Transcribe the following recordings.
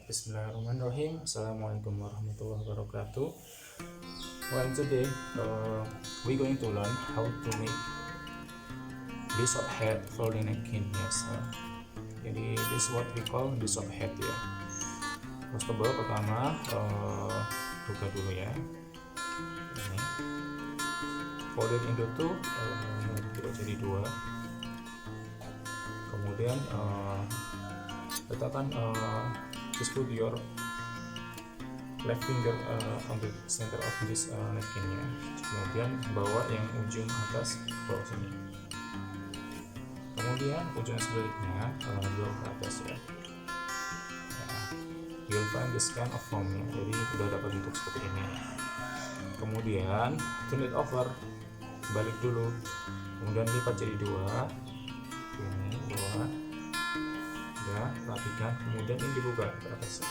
Bismillahirrahmanirrahim. Assalamualaikum warahmatullahi wabarakatuh. Well, today we're going to learn how to make dish of head folding napkin. Yes, jadi this is what we call dish of head ya. First of all, pertama buka dulu ya. Ini folded into two, kita jadi dua. Kemudian letakkan just put your left finger on the center of this napkin ya. Kemudian bawa yang ujung atas ke bawah sini. Kemudian ujung sebaliknya dorong ke atas ya. Nah, you'll find this kind of form ya. Jadi sudah dapat bentuk seperti ini. Kemudian turn it over, balik dulu. Kemudian lipat jadi dua. Ini dua. Ya, rapikan. Kemudian ini dibuka ke atas.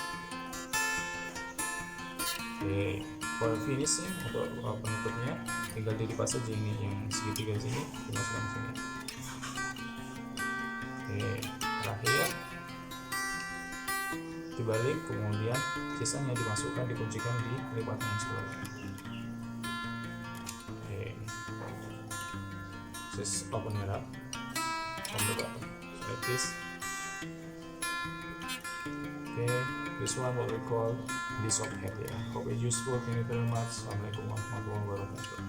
Oke, for finishing atau penutupnya tinggal dilipat saja ini yang segitiga sini dimasukkan sini. Oke, terakhir dibalik, kemudian sisanya dimasukkan, dikuncikan di lipatan yang sebelumnya. Oke, just open it up from the bottom like this. Okay, this one what we call dish of head ya. Hope it's useful. Thank you very much. Assalamualaikum warahmatullahi wabarakatuh.